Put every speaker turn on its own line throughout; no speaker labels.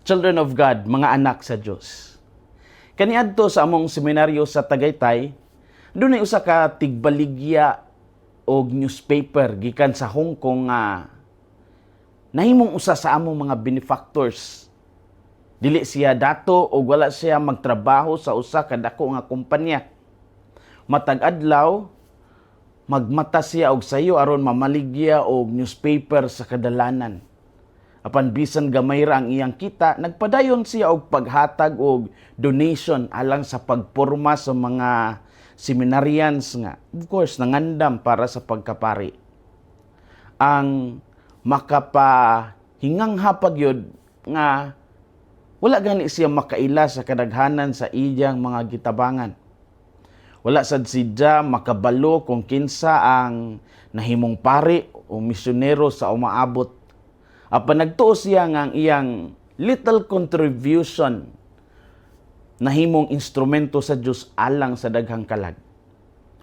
children of God, mga anak sa Diyos. Kaniadto sa among seminaryo sa Tagaytay, doon ay usa ka tigbaligya o newspaper gikan sa Hong Kong nga nahimong usa sa among mga benefactors. Dili siya dato o wala siya magtrabaho sa usa ka dako nga kumpanya. Matag adlaw, magmata siya og sayo aron mamaligya og newspaper sa kadalanan. Apan bisan gamay ra ang iyang kita, nagpadayon siya og paghatag og donation alang sa pagporma sa mga seminarians nga, of course, nangandam para sa pagkapari. Ang makapahingang hapag yun nga wala gani siya makaila sa kadaghanan sa iyang mga gitabangan. Wala sad sidya makabalo kung kinsa ang nahimong pari o misyonero sa umaabot. Apan nagtuo siya nga ang iyang little contribution nahimong instrumento sa Dios alang sa daghang kalag.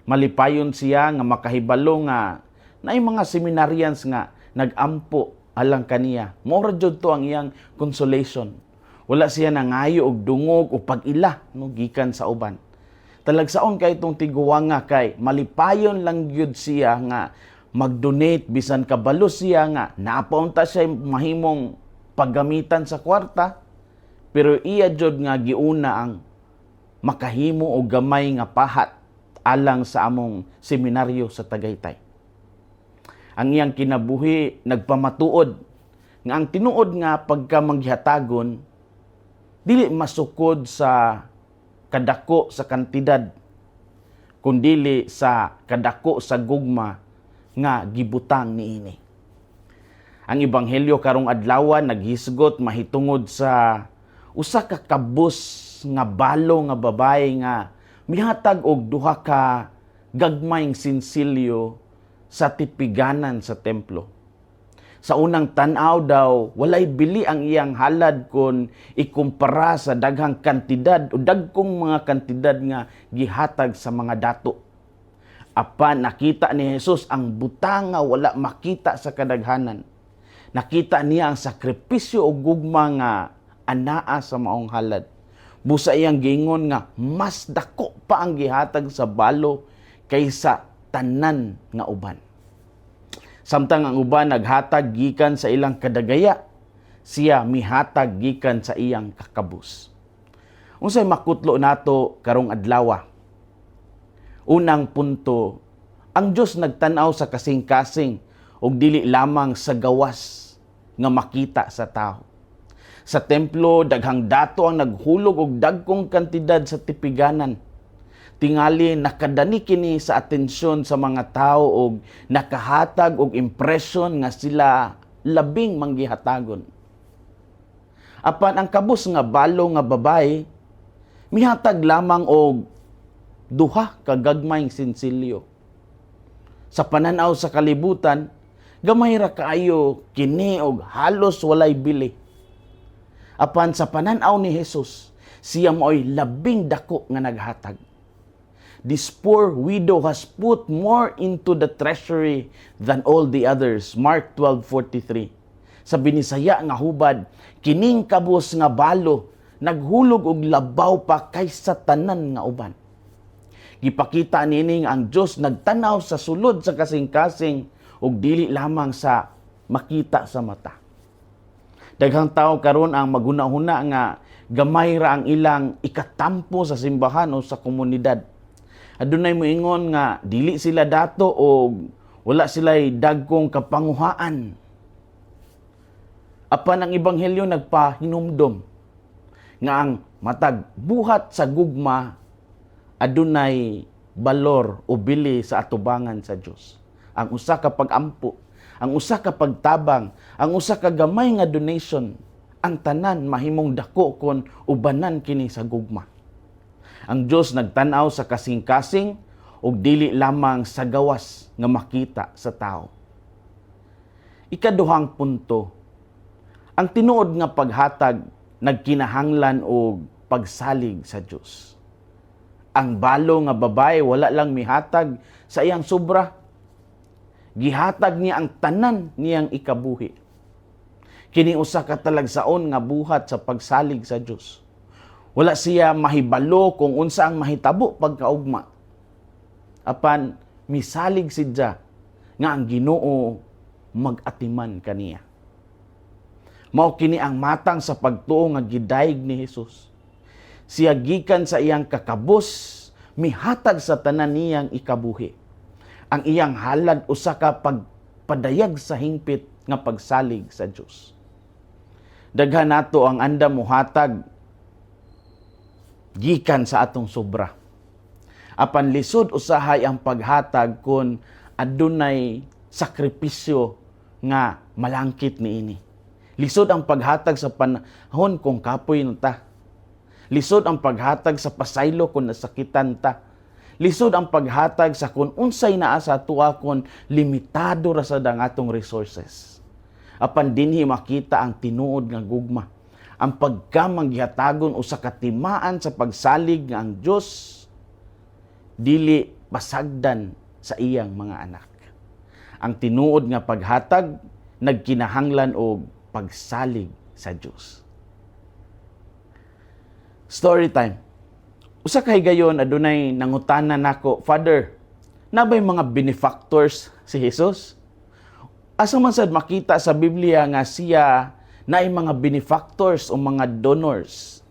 Malipayon siya nga makahibalo nga naay mga seminarians nga nagampo alang kaniya. Mao ra jud to ang iyang consolation. Wala siya nangayo og dungog o pag-ila no gikan sa uban. Talagsaon kay itong tiguwanga kay malipayon lang gyud siya nga mag-donate bisan kabalo siya nga naapaunta siya mahimong paggamitan sa kwarta pero iya jud nga giuna ang makahimo og gamay nga pahat alang sa among seminaryo sa Tagaytay. Ang iyang kinabuhi nagpamatuod nga ang tinuod nga pagka manghatagon dili masukod sa kadako sa kantidad kundili sa kadako sa gugma nga gibutang niini. Ang ebanghelyo karong adlaw naghisgot mahitungod sa usa ka kabus nga balo nga babae nga mihatag og duha ka gagmayng sinsilyo sa tipiganan sa templo. Sa unang tan-aw daw walay bili ang iyang halad kon ikumpara sa daghang kantidad o dagkong mga kantidad nga gihatag sa mga dato. Apan nakita ni Jesus ang butang nga wala makita sa kadaghanan. Nakita niya ang sakripisyo o gugma nga anaa sa maong halad. Busa iyang gingon nga mas dako pa ang gihatag sa balo kaysa tanan nga uban. Samtang ang uban naghatag gikan sa ilang kadagaya, siya mihatag gikan sa iyang kakabus. Unsay makutlo nato karong adlaw? Unang punto, ang Diyos nagtanaw sa kasing-kasing ug dili lamang sa gawas nga makita sa tao. Sa templo, daghang dato ang naghulog og dagkong kantidad sa tipiganan. Tingali nakadani kini sa atensyon sa mga tao og nakahatag og impresyon nga sila labing manggihatagon. Apan ang kabus nga balo nga babae mihatag lamang og duha ka gagmayng sinsilyo. Sa pananaw sa kalibutan, gamay ra kaayo kini og halos walay bili. Apan sa pananaw ni Jesus, siya mo'y labing dako nga naghatag. This poor widow has put more into the treasury than all the others. Mark 12:43. Sa binisaya nga hubad, kining kabus nga balo naghulog og labaw pa kaysa tanan nga uban. Gipakita nining ang Diyos nagtanaw sa sulod sa kasing-kasing ug dili lamang sa makita sa mata. Daghang tawo karon ang maghuna-huna nga gamay ra ang ilang ikatampo sa simbahan o sa komunidad. Adunay moingon nga dili sila dato o wala sila'y dagkong kapanguhaan. Apan ang ebanghelyo nagpahinumdom nga ang matag buhat sa gugma adunay balor o bili sa atubangan sa Dios. Ang usa ka pag-ampo, ang usa ka pagtabang, ang usa ka gamay nga donation, ang tanan mahimong dako kon ubanan kini sa gugma. Ang Dios nagtan-aw sa kasing-kasing ug dili lamang sa gawas nga makita sa tao. Ikaduhang punto, ang tinuod nga paghatag nagkinahanglan og pagsalig sa Dios. Ang balo nga babae wala lang mihatag sa iyang sobra. Gihatag niya ang tanan niyang ikabuhi. Kini usa ka talagsaon nga buhat sa pagsalig sa Dios. Wala siya mahibalo kung unsa ang mahitabo pagkaugma. Apan misalig sidya nga ang Ginoo mag-atiman kaniya. Mao kini ang matang sa pagtuo nga gidayeg ni Hesus. Siya gikan sa iyang kakabus, mihatag sa tanan niyang ikabuhi. Ang iyang halad usa ka pagpadayag sa hingpit nga pagsalig sa Dios. Daghan nato ang andam mohatag gikan sa atong sobra. Apan lisod usahay ang paghatag kun adunay sakripisyo nga malangkit niini. Lisod ang paghatag sa panahon kung kapoy na ta. Lisod ang paghatag sa pasaylo kung nasakitan ta. Lisod ang paghatag sa kung unsay naa sa tuwa kung limitado ra sad ang atong resources. Apan dinhi makita ang tinuod nga gugma. Ang pagkamanggihatagon usa ka timaan sa pagsalig nga ang Dios dili pasagdan sa iyang mga anak. Ang tinuod nga paghatag nagkinahanglan og pagsalig sa Dios. Story time. Usa ka higayon adunay nangutanan nako, Father, nabay mga benefactors si Jesus? Asa man sad makita sa Biblia nga siya naay mga benefactors o mga donors?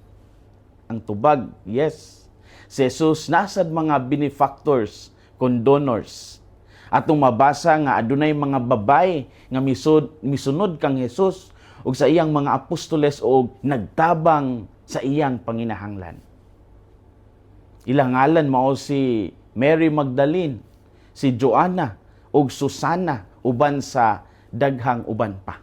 Ang tubag, yes. Si Jesus nasad mga benefactors kon donors. Atong mabasa nga adunay mga babay nga misunod kang Jesus ug sa iyang mga apostoles o nagtabang sa iyang panginahanglan. Ilang ngalan mao si Mary Magdalene, si Joanna ug Susana uban sa daghang uban pa.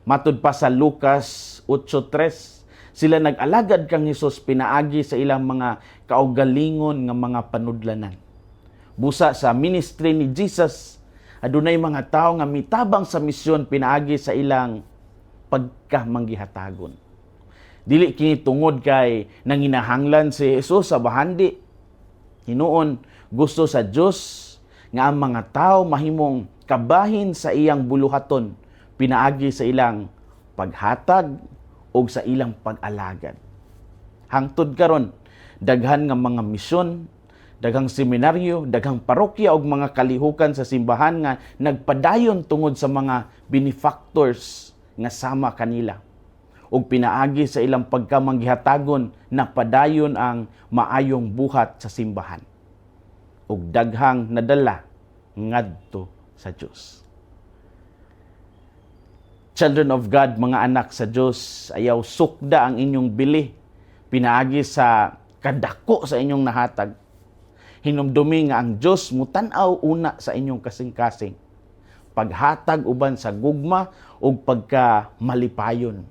Matud pa sa Lucas 8:3, sila nag-alagad kang Hesus pinaagi sa ilang mga kaugalingon nga mga panudlanan. Busa sa ministry ni Jesus, adunay mga tawo nga mitabang sa misyon pinaagi sa ilang pagkamanggihatagon. Dili kini tungod kay nanginahanglan si Jesus sa bahandi. Hinuon gusto sa Dios nga ang mga tawo mahimong kabahin sa iyang buluhaton pinaagi sa ilang paghatag o sa ilang pag-alagad. Hangtod karon, daghan nga mga misyon, daghang seminaryo, daghang parokya o mga kalihukan sa simbahan nga nagpadayon tungod sa mga benefactors nga sama kanila. O pinaagi sa ilang pagkamanggihatagon na padayon ang maayong buhat sa simbahan. O daghang nadala ngadto sa Dios. Children of God, mga anak sa Dios, ayaw sukda ang inyong bili. Pinaagi sa kadako sa inyong nahatag. Hinumdumi nga ang Dios mutan-aw una sa inyong kasing-kasing. Paghatag uban sa gugma o pagka malipayon.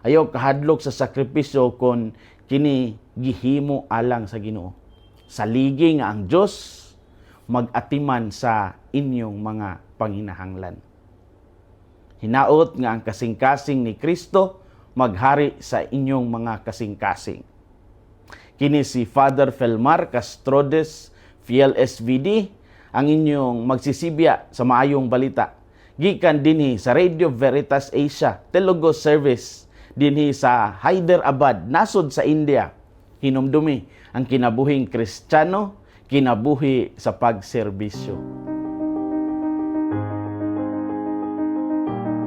Ayaw kahadlok sa sakripisyo kon kini gihimo alang sa Ginoo. Saligi nga ang Dios mag-atiman sa inyong mga panginahanglan. Hinaot nga ang kasing-kasing ni Kristo maghari sa inyong mga kasing-kasing. Kini si Father Felmar Castrodes, Fiel SVD, ang inyong magsisibya sa maayong balita. Gikan dinhi sa Radio Veritas Asia, Telugu Service, dinhi sa Hyderabad, nasod sa India. Hinumdumi ang kinabuhing Kristiyano, kinabuhi sa pagserbisyo.